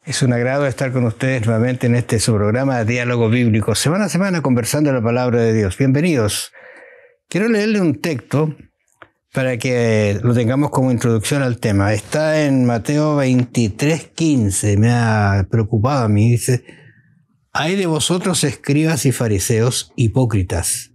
Es un agrado estar con ustedes nuevamente en este su programa Diálogo Bíblico, semana a semana conversando la palabra de Dios. Bienvenidos. Quiero leerle un texto para que lo tengamos como introducción al tema. Está en Mateo 23:15. Me ha preocupado a mí. Dice: «Ay de vosotros, escribas y fariseos, hipócritas,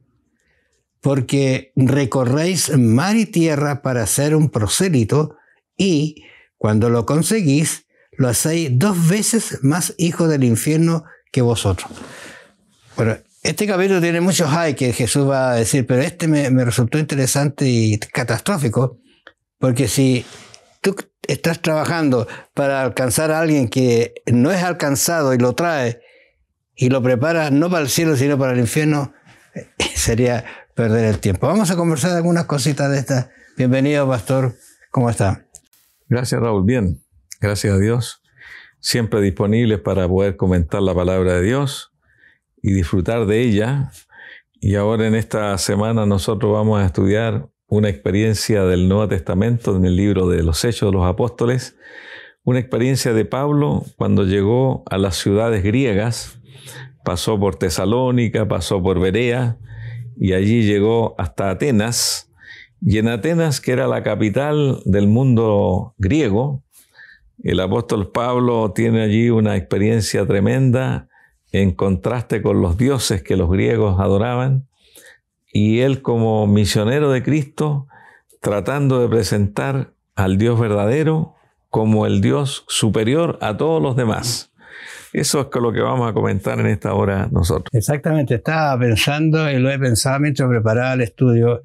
porque recorréis mar y tierra para ser un prosélito, y cuando lo conseguís, lo hacéis 2 veces más hijo del infierno que vosotros». Bueno, este capítulo tiene muchos hay que Jesús va a decir, pero este me resultó interesante y catastrófico, porque si tú estás trabajando para alcanzar a alguien que no es alcanzado y lo trae y lo preparas no para el cielo sino para el infierno, sería perder el tiempo. Vamos a conversar de algunas cositas de estas. Bienvenido, pastor. ¿Cómo está? Gracias, Raúl. Bien. Gracias a Dios, siempre disponibles para poder comentar la palabra de Dios y disfrutar de ella. Y ahora en esta semana nosotros vamos a estudiar una experiencia del Nuevo Testamento en el libro de los Hechos de los Apóstoles, una experiencia de Pablo cuando llegó a las ciudades griegas, pasó por Tesalónica, pasó por Berea y allí llegó hasta Atenas. Y en Atenas, que era la capital del mundo griego, el apóstol Pablo tiene allí una experiencia tremenda en contraste con los dioses que los griegos adoraban, y él como misionero de Cristo tratando de presentar al Dios verdadero como el Dios superior a todos los demás. Eso es lo que vamos a comentar en esta hora nosotros. Exactamente, estaba pensando y lo he pensado mientras preparaba el estudio,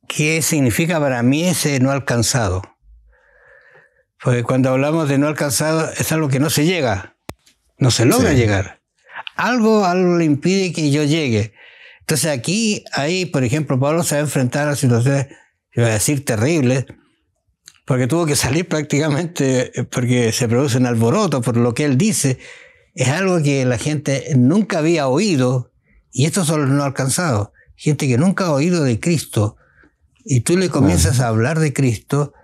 ¿qué significa para mí ese no alcanzado? Porque cuando hablamos de no alcanzado es algo que no se llega, no se logra llegar. Algo le impide que yo llegue. Entonces ahí, por ejemplo, Pablo se va a enfrentar a situaciones, iba a decir, terribles, porque tuvo que salir prácticamente porque se produce un alboroto por lo que él dice. Es algo que la gente nunca había oído, y estos son los no alcanzados. Gente que nunca ha oído de Cristo, y tú le comienzas a hablar de Cristo.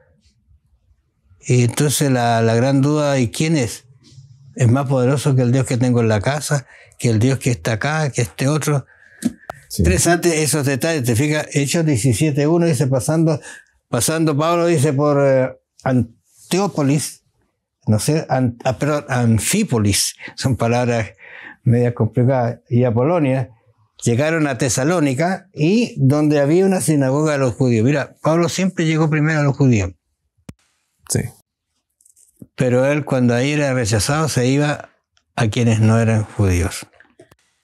Y entonces la gran duda, ¿y quién es? ¿Es más poderoso que el Dios que tengo en la casa? ¿Que el Dios que está acá? ¿Que este otro? Sí. Interesante esos detalles. Te fijas, Hechos 17:1 dice, pasando Pablo, dice, por Antípolis, no sé, perdón, Anfípolis, son palabras media complicadas, y Apolonia, llegaron a Tesalónica, y donde había una sinagoga de los judíos. Mira, Pablo siempre llegó primero a los judíos. Sí. Pero él, cuando ahí era rechazado, se iba a quienes no eran judíos.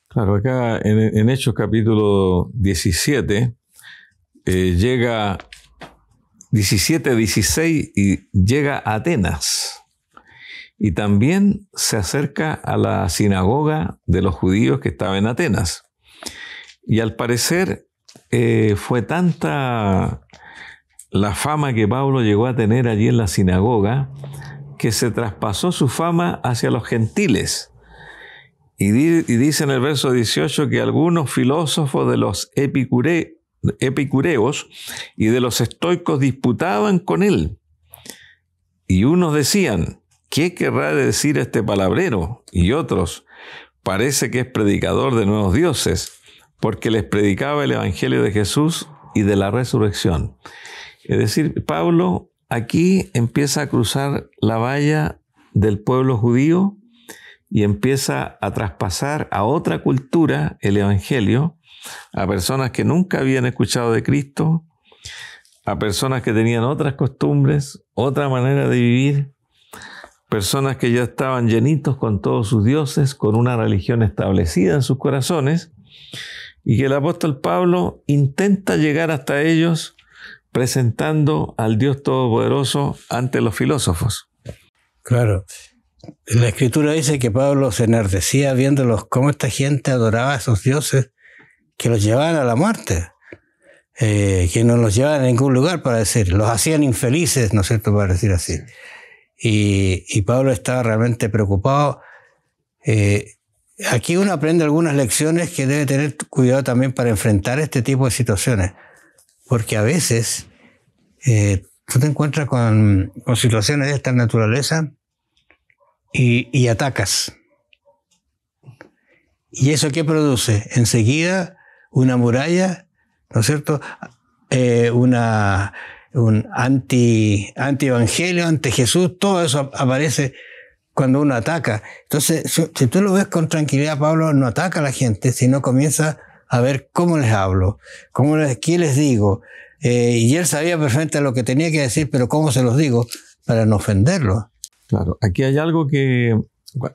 Claro, acá en Hechos capítulo 17, llega 17-16 y llega a Atenas. Y también se acerca a la sinagoga de los judíos que estaba en Atenas. Y al parecer fue tanta la fama que Pablo llegó a tener allí en la sinagoga, que se traspasó su fama hacia los gentiles. Y dice en el verso 18 que algunos filósofos de los epicureos y de los estoicos disputaban con él. Y unos decían, ¿qué querrá decir este palabrero? Y otros, parece que es predicador de nuevos dioses, porque les predicaba el evangelio de Jesús y de la resurrección. Es decir, Pablo aquí empieza a cruzar la valla del pueblo judío y empieza a traspasar a otra cultura el evangelio, a personas que nunca habían escuchado de Cristo, a personas que tenían otras costumbres, otra manera de vivir, personas que ya estaban llenitos con todos sus dioses, con una religión establecida en sus corazones, y que el apóstol Pablo intenta llegar hasta ellos presentando al Dios Todopoderoso ante los filósofos. Claro. La Escritura dice que Pablo se enardecía viéndolos cómo esta gente adoraba a esos dioses que los llevaban a la muerte, que no los llevaban a ningún lugar, para decir, los hacían infelices, ¿no es cierto?, para decir así. Y Pablo estaba realmente preocupado. Aquí uno aprende algunas lecciones que debe tener cuidado también para enfrentar este tipo de situaciones. Porque a veces tú te encuentras con situaciones de esta naturaleza y atacas. ¿Y eso qué produce? Enseguida una muralla, ¿no es cierto? Un anti-evangelio, anti-Jesús, todo eso aparece cuando uno ataca. Entonces, si tú lo ves con tranquilidad, Pablo no ataca a la gente, sino comienza a ver cómo les hablo, qué les digo. Y él sabía perfectamente lo que tenía que decir, pero cómo se los digo para no ofenderlos. Claro, aquí hay algo que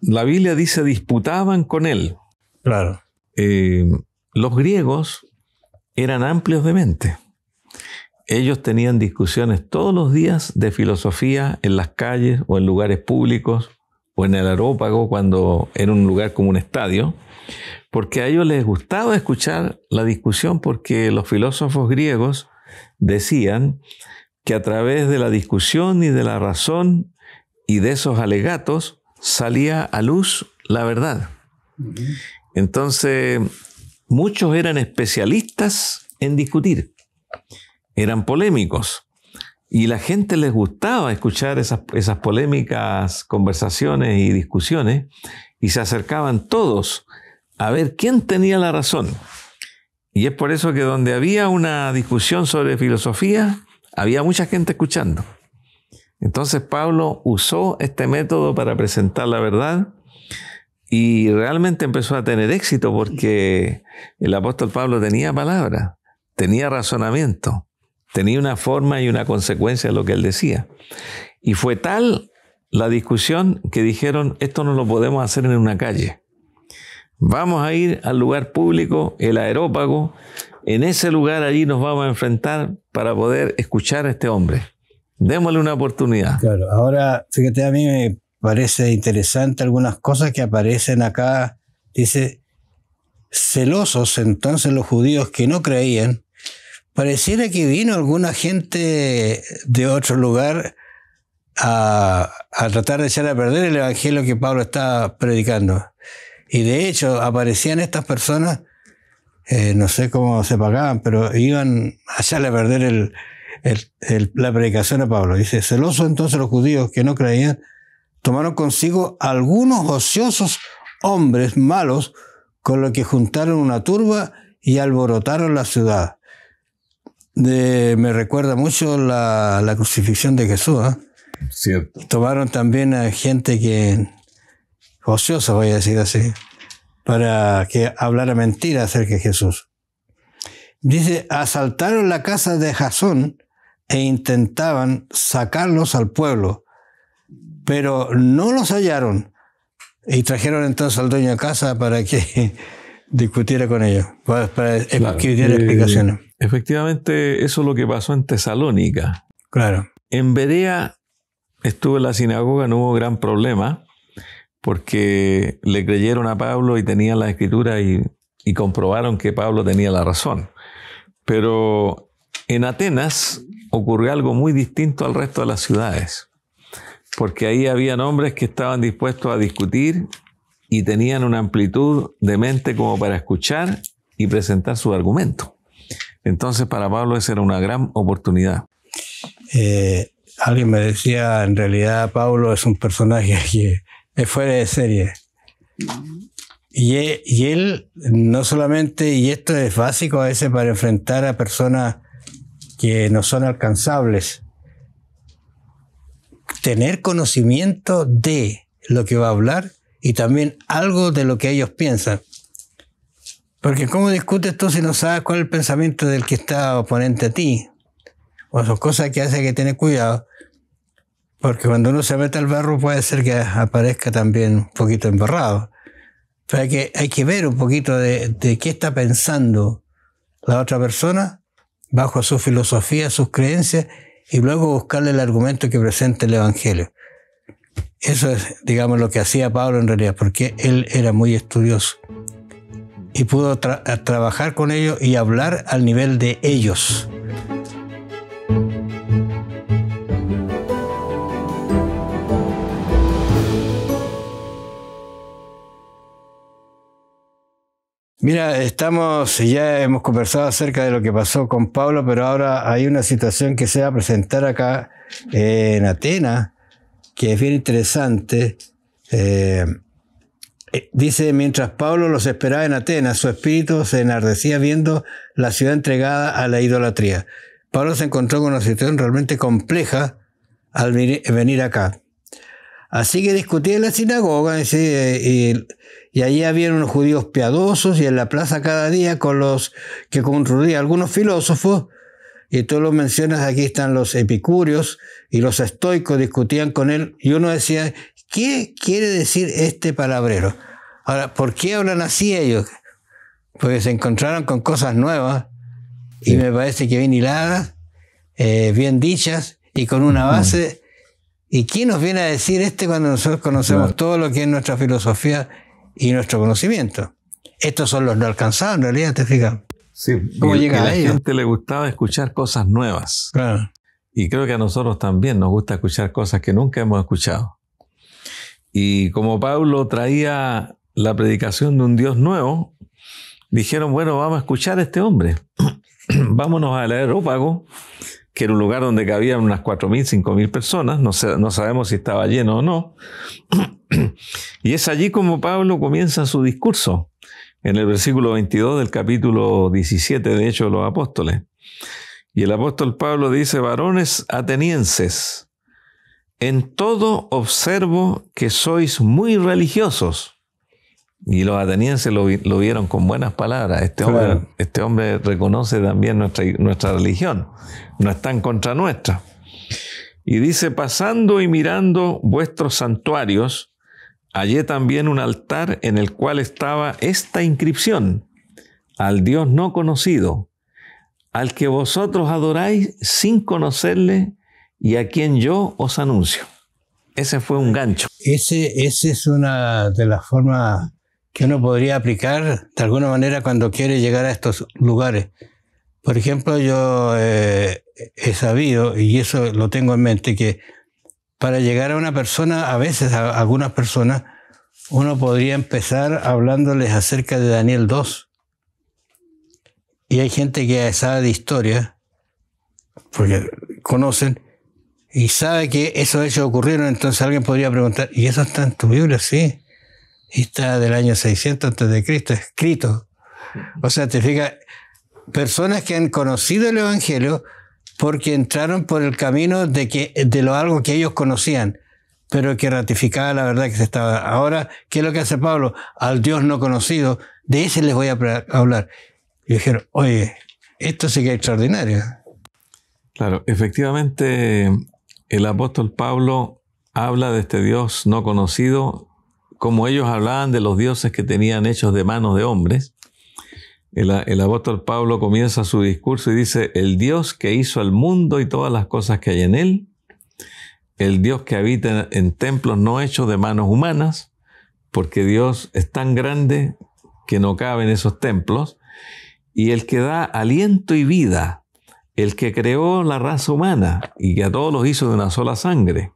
la Biblia dice, disputaban con él. Claro. Los griegos eran amplios de mente. Ellos tenían discusiones todos los días de filosofía en las calles o en lugares públicos o en el Areópago, cuando era un lugar como un estadio, porque a ellos les gustaba escuchar la discusión, porque los filósofos griegos decían que a través de la discusión y de la razón y de esos alegatos salía a luz la verdad. Entonces, muchos eran especialistas en discutir, eran polémicos, y la gente les gustaba escuchar esas polémicas conversaciones y discusiones, y se acercaban todos a ver quién tenía la razón. Y es por eso que donde había una discusión sobre filosofía, había mucha gente escuchando. Entonces Pablo usó este método para presentar la verdad, y realmente empezó a tener éxito, porque el apóstol Pablo tenía palabra, tenía razonamiento, tenía una forma y una consecuencia de lo que él decía. Y fue tal la discusión que dijeron, esto no lo podemos hacer en una calle. Vamos a ir al lugar público, el Areópago. En ese lugar allí nos vamos a enfrentar para poder escuchar a este hombre. Démosle una oportunidad. Claro, ahora, fíjate, a mí me parece interesante algunas cosas que aparecen acá. Dice, celosos entonces los judíos que no creían, pareciera que vino alguna gente de otro lugar a tratar de echar a perder el evangelio que Pablo estaba predicando. Y de hecho aparecían estas personas, no sé cómo se pagaban, pero iban a echarle a perder la predicación a Pablo. Dice, celosos entonces los judíos que no creían, tomaron consigo algunos ociosos hombres malos, con lo que juntaron una turba y alborotaron la ciudad. Me recuerda mucho la crucifixión de Jesús, ¿eh? Cierto. Tomaron también a gente que ociosa, voy a decir así, para que hablara mentira acerca de Jesús. Dice, asaltaron la casa de Jasón e intentaban sacarlos al pueblo, pero no los hallaron, y trajeron entonces al dueño de casa para que discutiera con ellos, para que diera explicaciones. Efectivamente, eso es lo que pasó en Tesalónica. Claro. En Berea estuve en la sinagoga, no hubo gran problema, porque le creyeron a Pablo y tenían la escritura y comprobaron que Pablo tenía la razón. Pero en Atenas ocurrió algo muy distinto al resto de las ciudades, porque ahí habían hombres que estaban dispuestos a discutir y tenían una amplitud de mente como para escuchar y presentar su argumento. Entonces para Pablo esa era una gran oportunidad. Alguien me decía, en realidad Pablo es un personaje que es fuera de serie. Y él no solamente, y esto es básico a veces para enfrentar a personas que no son alcanzables, tener conocimiento de lo que va a hablar y también algo de lo que ellos piensan. Porque ¿cómo discutes tú si no sabes cuál es el pensamiento del que está oponente a ti? O son cosas que hace que tener cuidado, porque cuando uno se mete al barro puede ser que aparezca también un poquito embarrado. Pero hay que ver un poquito de qué está pensando la otra persona bajo su filosofía, sus creencias, y luego buscarle el argumento que presente el Evangelio. Eso es, digamos, lo que hacía Pablo en realidad, porque él era muy estudioso y pudo trabajar con ellos y hablar al nivel de ellos. Mira, ya hemos conversado acerca de lo que pasó con Pablo, pero ahora hay una situación que se va a presentar acá en Atenas, que es bien interesante, Dice, mientras Pablo los esperaba en Atenas, su espíritu se enardecía viendo la ciudad entregada a la idolatría. Pablo se encontró con una situación realmente compleja al venir acá. Así que discutía en la sinagoga, y allí había unos judíos piadosos, y en la plaza cada día con los que concurrían algunos filósofos, y tú lo mencionas, aquí están los epicúreos y los estoicos, discutían con él, y uno decía, ¿qué quiere decir este palabrero? Ahora, ¿por qué hablan así ellos? Porque se encontraron con cosas nuevas, y me parece que bien hiladas, bien dichas, y con una base. ¿Y quién nos viene a decir cuando nosotros conocemos todo lo que es nuestra filosofía y nuestro conocimiento? Estos son los no alcanzados, en realidad, ¿te fijas? Sí, ¿Cómo llega a ellos? A la gente le gustaba escuchar cosas nuevas. Claro. Y creo que a nosotros también nos gusta escuchar cosas que nunca hemos escuchado. Y como Pablo traía la predicación de un Dios nuevo, dijeron, bueno, vamos a escuchar a este hombre. Vámonos al Areópago, que era un lugar donde cabían unas 4.000, 5.000 personas, no sabemos si estaba lleno o no. Y es allí como Pablo comienza su discurso, en el versículo 22 del capítulo 17 de Hechos de los Apóstoles. Y el apóstol Pablo dice, varones atenienses, en todo observo que sois muy religiosos. Y los atenienses lo vieron con buenas palabras. Este hombre reconoce también nuestra religión. No está en contra nuestra. Y dice, pasando y mirando vuestros santuarios, hallé también un altar en el cual estaba esta inscripción: al Dios no conocido, al que vosotros adoráis sin conocerle y a quien yo os anuncio. Ese fue un gancho. Ese es una de las formas que uno podría aplicar de alguna manera cuando quiere llegar a estos lugares. Por ejemplo, yo he sabido, y eso lo tengo en mente, que para llegar a una persona, a veces a algunas personas, uno podría empezar hablándoles acerca de Daniel 2. Y hay gente que sabe de historia, porque conocen, y sabe que esos hechos ocurrieron, entonces alguien podría preguntar, ¿y eso está en tu Biblia? Sí. Y está del año 600 a.C., escrito. O sea, te fijas, personas que han conocido el Evangelio porque entraron por el camino de algo que ellos conocían, pero que ratificaba la verdad que se estaba. Ahora, ¿qué es lo que hace Pablo? Al Dios no conocido, de ese les voy a hablar. Y dijeron, oye, esto sí que es extraordinario. Claro, efectivamente, el apóstol Pablo habla de este Dios no conocido, como ellos hablaban de los dioses que tenían hechos de manos de hombres. El apóstol Pablo comienza su discurso y dice, el Dios que hizo el mundo y todas las cosas que hay en él, el Dios que habita en templos no hechos de manos humanas, porque Dios es tan grande que no cabe en esos templos, y el que da aliento y vida, el que creó la raza humana y que a todos los hizo de una sola sangre,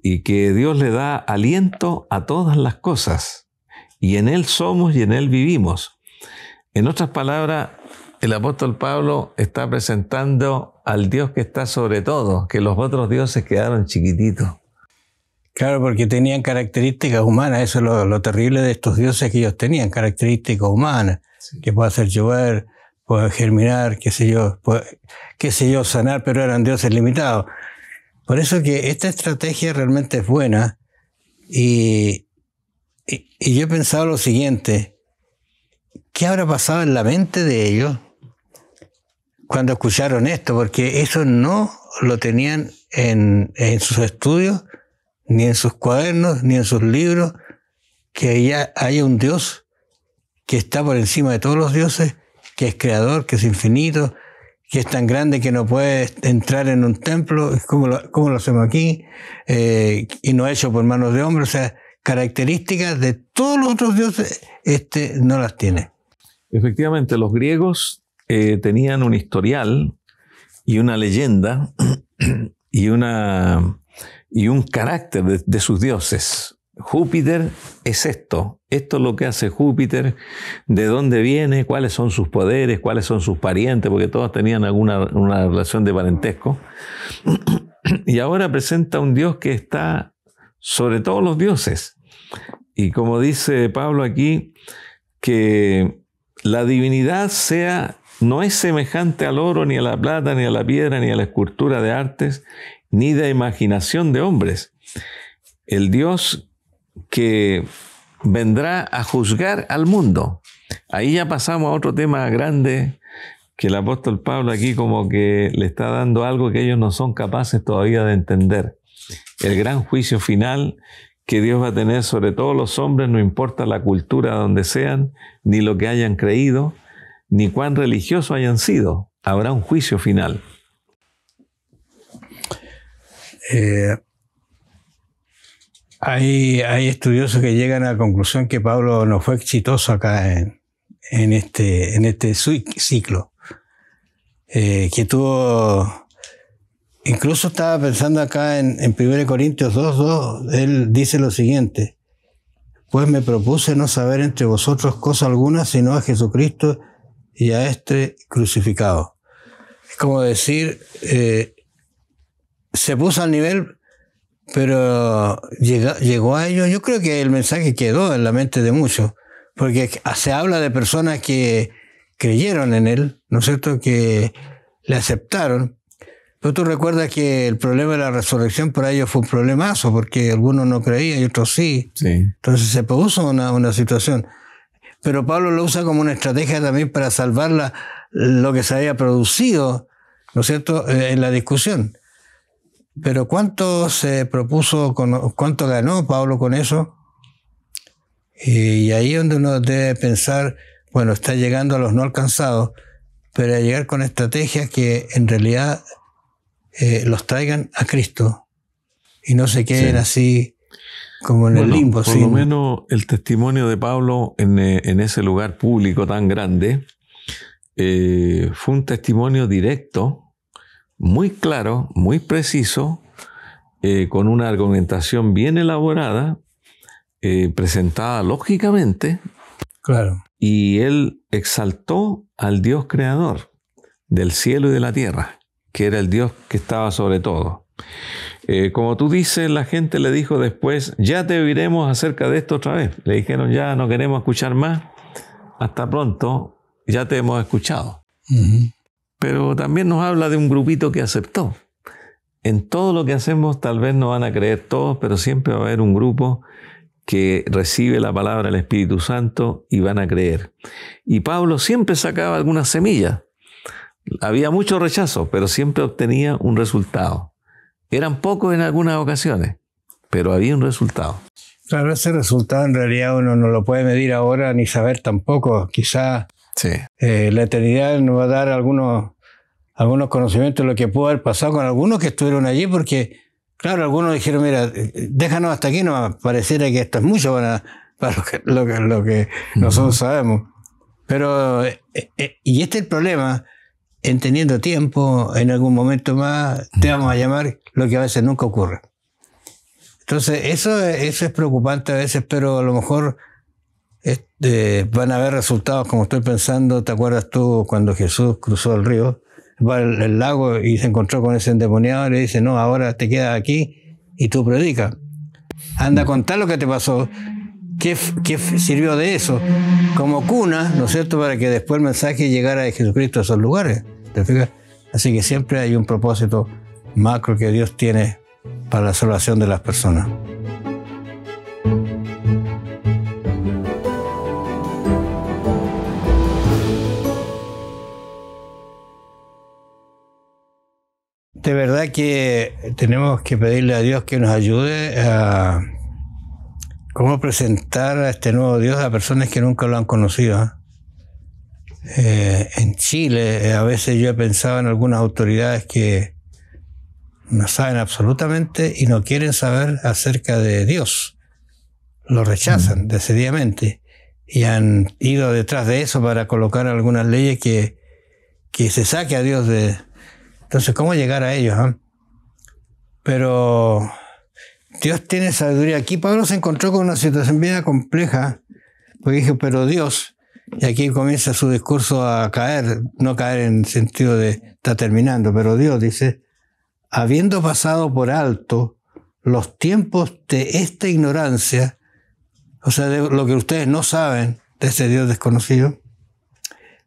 y que Dios le da aliento a todas las cosas, y en Él somos y en Él vivimos. En otras palabras, el apóstol Pablo está presentando al Dios que está sobre todo, que los otros dioses quedaron chiquititos. Claro, porque tenían características humanas, eso es lo terrible de estos dioses, que ellos tenían características humanas, sí, que puede hacer llover, puede germinar, qué sé yo, sanar, pero eran dioses limitados. Por eso que esta estrategia realmente es buena, y yo he pensado lo siguiente, ¿qué habrá pasado en la mente de ellos cuando escucharon esto? Porque eso no lo tenían en sus estudios, ni en sus cuadernos, ni en sus libros, que haya un Dios que está por encima de todos los dioses, que es creador, que es infinito, que es tan grande que no puede entrar en un templo, como lo hacemos aquí, y no hecho por manos de hombres. O sea, características de todos los otros dioses, no las tiene. Efectivamente, los griegos tenían un historial y una leyenda y un carácter de sus dioses. Júpiter es esto es lo que hace Júpiter, de dónde viene, cuáles son sus poderes, cuáles son sus parientes, porque todos tenían una relación de parentesco. Y ahora presenta un Dios que está sobre todos los dioses. Y como dice Pablo aquí, que la divinidad no es semejante al oro, ni a la plata, ni a la piedra, ni a la escultura de artes, ni de imaginación de hombres. El Dios que vendrá a juzgar al mundo. Ahí ya pasamos a otro tema grande, que el apóstol Pablo aquí como que le está dando algo que ellos no son capaces todavía de entender. El gran juicio final que Dios va a tener sobre todos los hombres, no importa la cultura donde sean, ni lo que hayan creído, ni cuán religiosos hayan sido. Habrá un juicio final. Hay estudiosos que llegan a la conclusión que Pablo no fue exitoso acá en este ciclo. Que tuvo, incluso estaba pensando acá en 1 Corintios 2:2, él dice lo siguiente: pues me propuse no saber entre vosotros cosa alguna, sino a Jesucristo y a este crucificado. Es como decir, se puso al nivel, pero llegó a ello. Yo creo que el mensaje quedó en la mente de muchos, porque se habla de personas que creyeron en él, ¿no es cierto?, que le aceptaron. Pero tú recuerdas que el problema de la resurrección para ellos fue un problemazo, porque algunos no creían y otros sí. Entonces se puso una situación. Pero Pablo lo usa como una estrategia también para salvar lo que se había producido, ¿no es cierto?, en la discusión. Pero ¿cuánto se propuso, cuánto ganó Pablo con eso? Y ahí es donde uno debe pensar, bueno, está llegando a los no alcanzados, pero a llegar con estrategias que en realidad los traigan a Cristo y no se queden así como en el limbo. Por lo menos el testimonio de Pablo en ese lugar público tan grande fue un testimonio directo, muy claro, muy preciso, con una argumentación bien elaborada, presentada lógicamente. Claro. Y él exaltó al Dios creador del cielo y de la tierra, que era el Dios que estaba sobre todo. Como tú dices, la gente le dijo después: ya te oiremos acerca de esto otra vez. Le dijeron: ya no queremos escuchar más, hasta pronto, ya te hemos escuchado. Uh-huh. Pero también nos habla de un grupito que aceptó. En todo lo que hacemos tal vez no van a creer todos, pero siempre va a haber un grupo que recibe la palabra del Espíritu Santo y van a creer. Y Pablo siempre sacaba algunas semillas. Había mucho rechazo, pero siempre obtenía un resultado. Eran pocos en algunas ocasiones, pero había un resultado. Claro, ese resultado en realidad uno no lo puede medir ahora ni saber tampoco. Quizás la eternidad nos va a dar algunos conocimientos de lo que pudo haber pasado con algunos que estuvieron allí, porque claro, algunos dijeron: mira, déjanos hasta aquí, nos pareciera que esto es mucho para lo que nosotros sabemos. Pero, y este es el problema, en teniendo tiempo, en algún momento más, te vamos a llamar, lo que a veces nunca ocurre. Entonces, eso es preocupante a veces, pero a lo mejor van a haber resultados, como estoy pensando. ¿Te acuerdas tú cuando Jesús cruzó el río, el lago, y se encontró con ese endemoniado y le dice: no, ahora te quedas aquí y tú predicas. Anda a contar lo que te pasó. ¿Qué sirvió de eso? Como cuna, ¿no es cierto?, para que después el mensaje llegara de Jesucristo a esos lugares. ¿Te fijas? Así que siempre hay un propósito macro que Dios tiene para la salvación de las personas. De verdad que tenemos que pedirle a Dios que nos ayude a cómo presentar a este nuevo Dios a personas que nunca lo han conocido. En Chile, a veces yo he pensado en algunas autoridades que no saben absolutamente y no quieren saber acerca de Dios. Lo rechazan decididamente y han ido detrás de eso para colocar algunas leyes que se saque a Dios de... Entonces, ¿cómo llegar a ellos? Pero Dios tiene sabiduría. Aquí Pablo se encontró con una situación bien compleja, porque dijo: pero Dios, y aquí comienza su discurso a caer, no caer en el sentido de está terminando, pero Dios dice: habiendo pasado por alto los tiempos de esta ignorancia, o sea, de lo que ustedes no saben de ese Dios desconocido,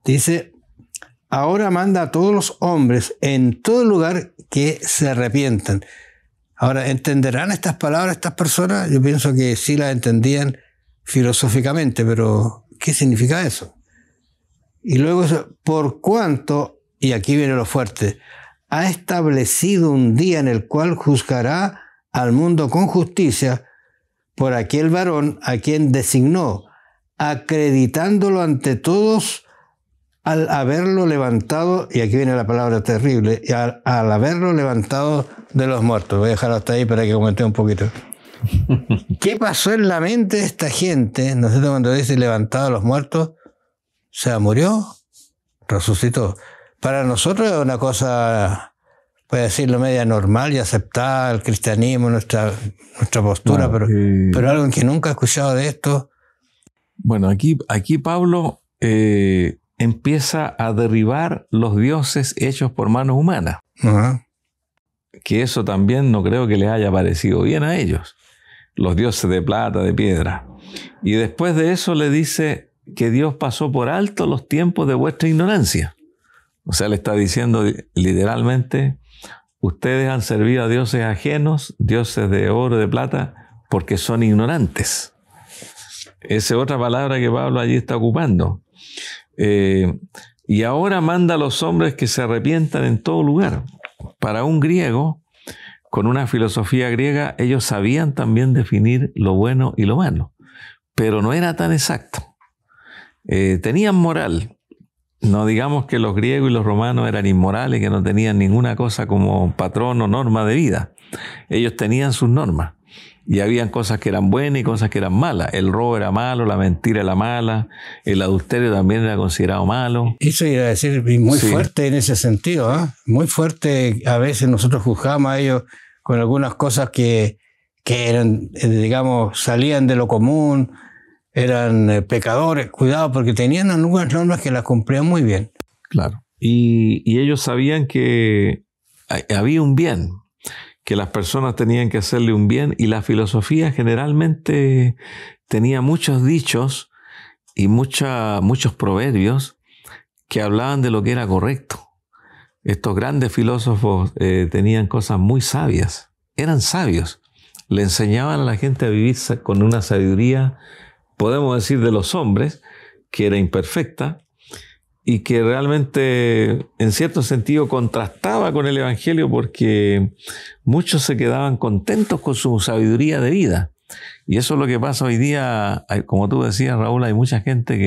dice, ahora manda a todos los hombres en todo lugar que se arrepientan. Ahora, ¿entenderán estas palabras estas personas? Yo pienso que sí las entendían filosóficamente, pero ¿qué significa eso? Y luego, por cuanto, y aquí viene lo fuerte, ha establecido un día en el cual juzgará al mundo con justicia por aquel varón a quien designó, acreditándolo ante todos al haberlo levantado, y aquí viene la palabra terrible, al haberlo levantado de los muertos. Voy a dejarlo hasta ahí para que comente un poquito. ¿Qué pasó en la mente de esta gente? ¿No es cierto? Cuando dice levantado de los muertos, o sea, murió, resucitó. Para nosotros es una cosa, puede decirlo, media normal y aceptada, el cristianismo, nuestra postura, claro, pero algo que nunca he escuchado de esto. Bueno, aquí Pablo empieza a derribar los dioses hechos por manos humanas. Uh-huh. Que eso también no creo que les haya parecido bien a ellos. Los dioses de plata, de piedra. Y después de eso le dice que Dios pasó por alto los tiempos de vuestra ignorancia. O sea, le está diciendo literalmente, ustedes han servido a dioses ajenos, dioses de oro, de plata, porque son ignorantes. Esa es otra palabra que Pablo allí está ocupando. Y ahora manda a los hombres que se arrepientan en todo lugar. Para un griego, con una filosofía griega, ellos sabían también definir lo bueno y lo malo, pero no era tan exacto. Tenían moral. No digamos que los griegos y los romanos eran inmorales, que no tenían ninguna cosa como patrón o norma de vida. Ellos tenían sus normas. Y habían cosas que eran buenas y cosas que eran malas. El robo era malo, la mentira era mala, el adulterio también era considerado malo. Eso iba a decir muy fuerte en ese sentido, ¿eh? Muy fuerte. A veces nosotros juzgamos a ellos con algunas cosas que eran, digamos, salían de lo común, eran pecadores. Cuidado, porque tenían algunas normas que las cumplían muy bien. Claro. Y ellos sabían que había un bien, que las personas tenían que hacerle un bien, y la filosofía generalmente tenía muchos dichos y muchos proverbios que hablaban de lo que era correcto. Estos grandes filósofos tenían cosas muy sabias, eran sabios, le enseñaban a la gente a vivir con una sabiduría, podemos decir, de los hombres, que era imperfecta, y que realmente, en cierto sentido, contrastaba con el Evangelio, porque muchos se quedaban contentos con su sabiduría de vida. Y eso es lo que pasa hoy día. Como tú decías, Raúl, hay mucha gente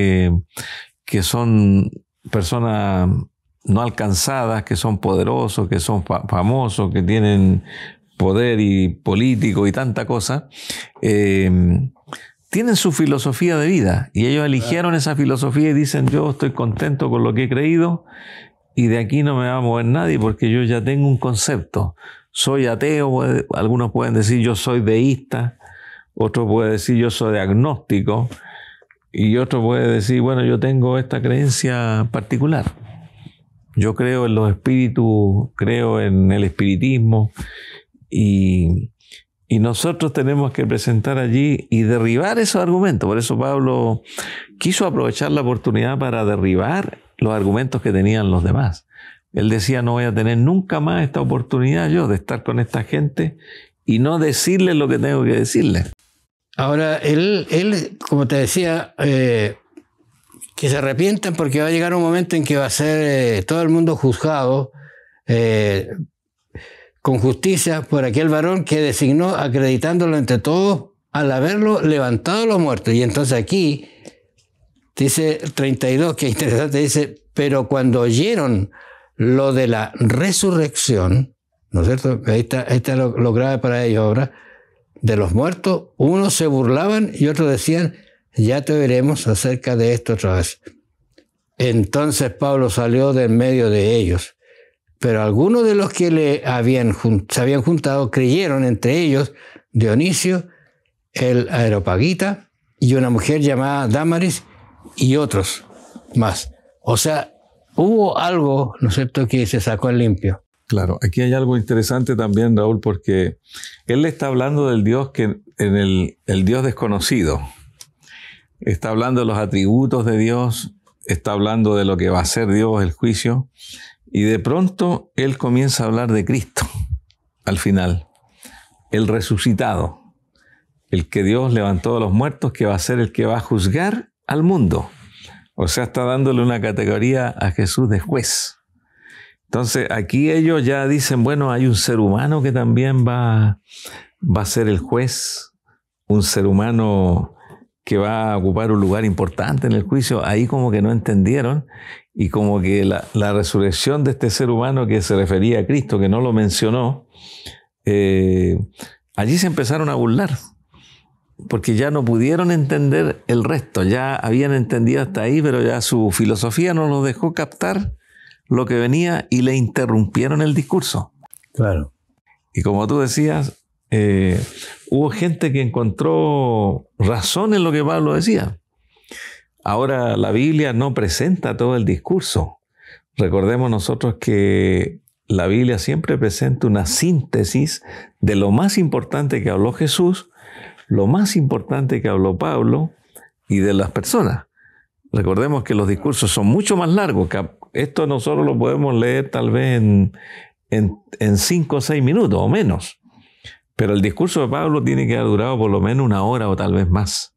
que son personas no alcanzadas, que son poderosos, que son famosos, que tienen poder y político y tanta cosa. Tienen su filosofía de vida, y ellos eligieron esa filosofía y dicen, yo estoy contento con lo que he creído y de aquí no me va a mover nadie porque yo ya tengo un concepto. Soy ateo, algunos pueden decir yo soy deísta, otros pueden decir yo soy agnóstico, y otro puede decir, bueno, yo tengo esta creencia particular. Yo creo en los espíritus, creo en el espiritismo, y nosotros tenemos que presentar allí y derribar esos argumentos. Por eso Pablo quiso aprovechar la oportunidad para derribar los argumentos que tenían los demás. Él decía, no voy a tener nunca más esta oportunidad yo de estar con esta gente y no decirles lo que tengo que decirles. Ahora, él como te decía, que se arrepientan porque va a llegar un momento en que va a ser todo el mundo juzgado con justicia por aquel varón que designó, acreditándolo entre todos al haberlo levantado de los muertos. Y entonces aquí dice 32, que interesante, dice, pero cuando oyeron lo de la resurrección, ¿no es cierto? Ahí está lo grave para ellos ahora, de los muertos, unos se burlaban y otros decían, ya te veremos acerca de esto otra vez. Entonces Pablo salió de en medio de ellos. Pero algunos de los que se habían juntado creyeron, entre ellos Dionisio, el Areopagita, y una mujer llamada Dámaris, y otros más. O sea, hubo algo, ¿no es cierto?, que se sacó en limpio. Claro, aquí hay algo interesante también, Raúl, porque él le está hablando del Dios el Dios desconocido. Está hablando de los atributos de Dios, está hablando de lo que va a ser Dios, el juicio, y de pronto él comienza a hablar de Cristo al final, el resucitado, el que Dios levantó de los muertos, que va a ser el que va a juzgar al mundo. O sea, está dándole una categoría a Jesús de juez. Entonces, aquí ellos ya dicen, bueno, hay un ser humano que también va a ser el juez, un ser humano que va a ocupar un lugar importante en el juicio. Ahí como que no entendieron, y como que la resurrección de este ser humano que se refería a Cristo, que no lo mencionó, allí se empezaron a burlar, porque ya no pudieron entender el resto. Ya habían entendido hasta ahí, pero ya su filosofía no los dejó captar lo que venía y le interrumpieron el discurso. Claro. Y como tú decías, hubo gente que encontró razón en lo que Pablo decía. Ahora la Biblia no presenta todo el discurso. Recordemos nosotros que la Biblia siempre presenta una síntesis de lo más importante que habló Jesús, lo más importante que habló Pablo y de las personas. Recordemos que los discursos son mucho más largos. Esto nosotros lo podemos leer tal vez en 5 o 6 minutos o menos. Pero el discurso de Pablo tiene que haber durado por lo menos 1 hora o tal vez más.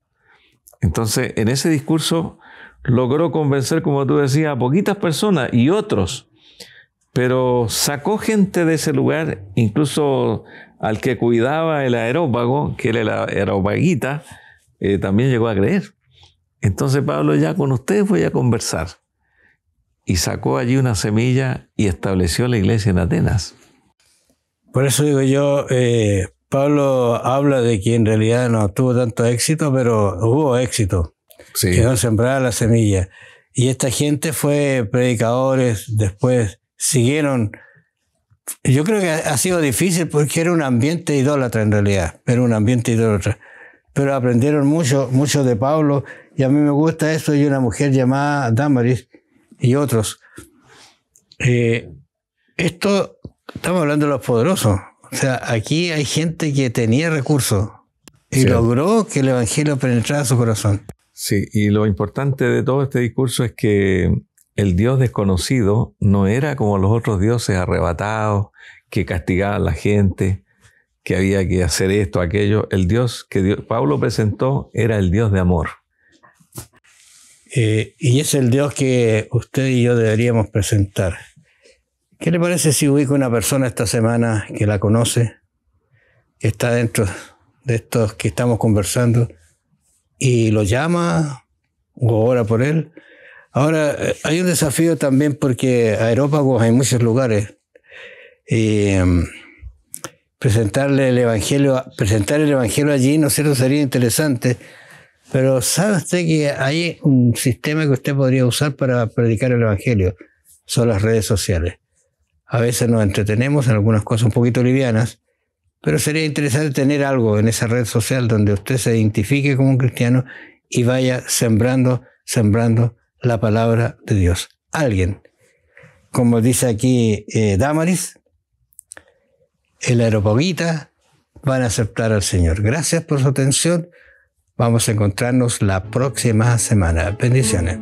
Entonces, en ese discurso logró convencer, como tú decías, a poquitas personas y otros. Pero sacó gente de ese lugar, incluso al que cuidaba el areópago, que era la areopagita, también llegó a creer. Entonces Pablo ya con ustedes voy a conversar. Y sacó allí una semilla y estableció la iglesia en Atenas. Por eso digo yo, Pablo habla de que en realidad no tuvo tanto éxito, pero hubo éxito. Sí. Quedó sembrada la semilla. Y esta gente fue predicadores, después siguieron. Yo creo que ha sido difícil porque era un ambiente idólatra en realidad, era un ambiente idólatra. Pero aprendieron mucho de Pablo, y a mí me gusta eso. Y una mujer llamada Damaris y otros. Esto, estamos hablando de los poderosos. O sea, aquí hay gente que tenía recursos y logró que el evangelio penetrara su corazón. Sí, y lo importante de todo este discurso es que el Dios desconocido no era como los otros dioses arrebatados, que castigaban a la gente, que había que hacer esto, aquello. El Dios que Pablo presentó era el Dios de amor. Y es el Dios que usted y yo deberíamos presentar. ¿Qué le parece si ubica una persona esta semana que la conoce, que está dentro de estos que estamos conversando, y lo llama o ora por él? Ahora, hay un desafío también porque aerópagos hay en muchos lugares. Presentar el evangelio allí, ¿no es cierto?, sería interesante. Pero ¿sabe usted que hay un sistema que usted podría usar para predicar el evangelio? Son las redes sociales. A veces nos entretenemos en algunas cosas un poquito livianas, pero sería interesante tener algo en esa red social donde usted se identifique como un cristiano y vaya sembrando la palabra de Dios. Alguien, como dice aquí Damaris, el aeropagita, van a aceptar al Señor. Gracias por su atención. Vamos a encontrarnos la próxima semana. Bendiciones.